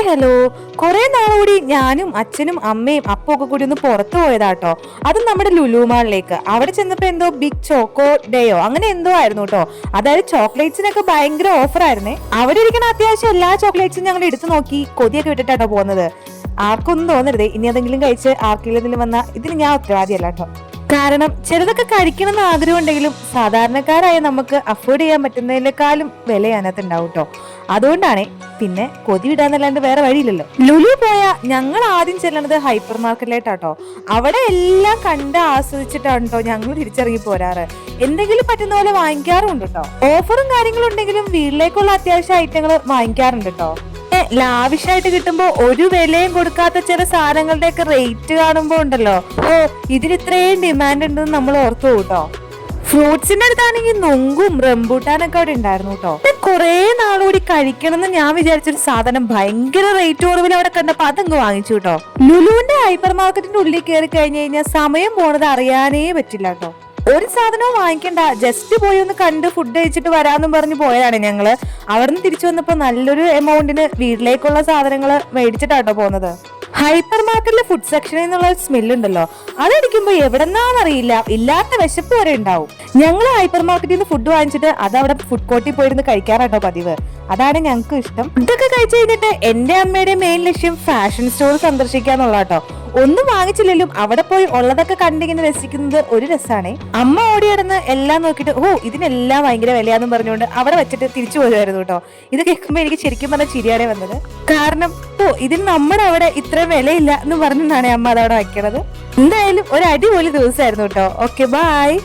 Hello, കുറെ നാളുകൂടി ഞാനും അച്ഛനും അമ്മയും അപ്പവും ഒക്കെ കൂടി ഒന്ന് പുറത്തു പോയതാട്ടോ. അതും നമ്മുടെ ലുലു മാളിലേക്ക്. അവിടെ ചെന്നപ്പോ എന്തോ ബിഗ് ചോക്കോ ഡേയോ അങ്ങനെ എന്തോ ആയിരുന്നു കേട്ടോ. അതായത് ചോക്ലേറ്റ്സിനൊക്കെ ഭയങ്കര ഓഫർ ആയിരുന്നേ. അവിടെ ഇരിക്കുന്ന അത്യാവശ്യം എല്ലാ ചോക്ലേറ്റ്സും ഞങ്ങൾ എടുത്തു നോക്കി കൊതിയൊക്കെ വിട്ടിട്ടാട്ടോ പോകുന്നത്. ആർക്കൊന്നും തോന്നരുതേ ഇനി അതെങ്കിലും കഴിച്ച് ആർക്കെങ്കിലും വന്ന ഇതിന് ഞാൻ ഉത്തരവാദിയല്ല കേട്ടോ. കാരണം ചിലതൊക്കെ കഴിക്കണം എന്ന് ആഗ്രഹം ഉണ്ടെങ്കിലും സാധാരണക്കാരായ നമുക്ക് അഫോർഡ് ചെയ്യാൻ പറ്റുന്നതിനേക്കാളും വില അതിനകത്ത് ഉണ്ടാവും കേട്ടോ. അതുകൊണ്ടാണ് പിന്നെ കൊതി വിടാന്നല്ലാണ്ട് വേറെ വഴിയില്ലല്ലോ. ലുലു പോയാ ഞങ്ങൾ ആദ്യം ചെല്ലണത് ഹൈപ്പർ മാർക്കറ്റിലേട്ടാട്ടോ. അവിടെ എല്ലാം കണ്ട് ആസ്വദിച്ചിട്ടാണ് കേട്ടോ ഞങ്ങൾ തിരിച്ചിറങ്ങി പോരാറ്. എന്തെങ്കിലും പറ്റുന്ന പോലെ വാങ്ങിക്കാറുണ്ട് കേട്ടോ. ഓഫറും കാര്യങ്ങളും ഉണ്ടെങ്കിലും വീട്ടിലേക്കുള്ള അത്യാവശ്യ ഐറ്റങ്ങൾ വാങ്ങിക്കാറുണ്ട് കേട്ടോ. ലാവിഷായിട്ട് കിട്ടുമ്പോ ഒരു വിലയും കൊടുക്കാത്ത ചില സാധനങ്ങളുടെ ഒക്കെ റേറ്റ് കാണുമ്പോ ഉണ്ടല്ലോ, ഓ ഇതിന് ഇത്രയും ഡിമാൻഡ് ഉണ്ടെന്ന് നമ്മൾ ഓർത്തു കേട്ടോ. ഫ്രൂട്ട്സിന്റെ അടുത്താണെങ്കിൽ നൊങ്കും റംബൂട്ടാനൊക്കെ അവിടെ ഉണ്ടായിരുന്നു കേട്ടോ. കുറെ നാളുകൂടി കഴിക്കണം എന്ന് ഞാൻ വിചാരിച്ചൊരു സാധനം ഭയങ്കര റേറ്റ് കുറവിൽ അവിടെ കണ്ടപ്പോ അതങ്ങ് വാങ്ങിച്ചു കേട്ടോ. ലുലുവിന്റെ ഹൈപ്പർ മാർക്കറ്റിന്റെ ഉള്ളിൽ കയറി കഴിഞ്ഞു കഴിഞ്ഞാൽ സമയം പോണത് അറിയാനേ പറ്റില്ല കേട്ടോ. ഒരു സാധനവും വാങ്ങിക്കണ്ട, ജസ്റ്റ് പോയി ഒന്ന് കണ്ട് ഫുഡ് കഴിച്ചിട്ട് വരാമെന്നും പറഞ്ഞ് പോയതാണ് ഞങ്ങള്. അവിടെ നിന്ന് തിരിച്ചു വന്നപ്പോ നല്ലൊരു എമൗണ്ടിന് വീട്ടിലേക്കുള്ള സാധനങ്ങൾ മേടിച്ചിട്ടാട്ടോ പോകുന്നത്. ഹൈപ്പർ മാർക്കറ്റിലെ ഫുഡ് സെക്ഷനിൽ നിന്നുള്ള സ്മെല്ലുണ്ടല്ലോ, അതടിക്കുമ്പോ എവിടെന്നാന്നറിയില്ല ഇല്ലാത്ത വിശപ്പ് വരെ ഉണ്ടാവും. ഞങ്ങൾ ഹൈപ്പർ മാർക്കറ്റിൽ നിന്ന് ഫുഡ് വാങ്ങിച്ചിട്ട് അത് അവിടെ ഫുഡ് കോർട്ടിൽ പോയിരുന്ന് കഴിക്കാറാട്ടോ പതിവ്. അതാണ് ഞങ്ങൾക്ക് ഇഷ്ടം. ഇതൊക്കെ കഴിച്ചു കഴിഞ്ഞിട്ട് എന്റെ അമ്മയുടെ മെയിൻ ലക്ഷ്യം ഫാഷൻ സ്റ്റോർ സന്ദർശിക്കാന്നുള്ളതാട്ടോ. ഒന്നും വാങ്ങിച്ചില്ലെങ്കിലും അവിടെ പോയി ഉള്ളതൊക്കെ കണ്ടിങ്ങനെ രസിക്കുന്നത് ഒരു രസമാണേ. അമ്മ ഓടിയിടന്ന് എല്ലാം നോക്കിയിട്ട് ഓ ഇതിനെല്ലാം ഭയങ്കര വിലയാന്നും പറഞ്ഞുകൊണ്ട് അവിടെ വെച്ചിട്ട് തിരിച്ചു പോരുമായിരുന്നു കേട്ടോ. ഇത് കേൾക്കുമ്പോൾ എനിക്ക് ശരിക്കും പറഞ്ഞാൽ ചിരിയാണേ വന്നത്. കാരണം ഓ ഇതിന് നമ്മുടെ അവിടെ ഇത്ര വിലയില്ല എന്ന് പറഞ്ഞിട്ടാണ് അമ്മ അതവിടെ വയ്ക്കണത്. എന്തായാലും ഒരു അടിപൊളി ദിവസമായിരുന്നു കേട്ടോ. Okay bye.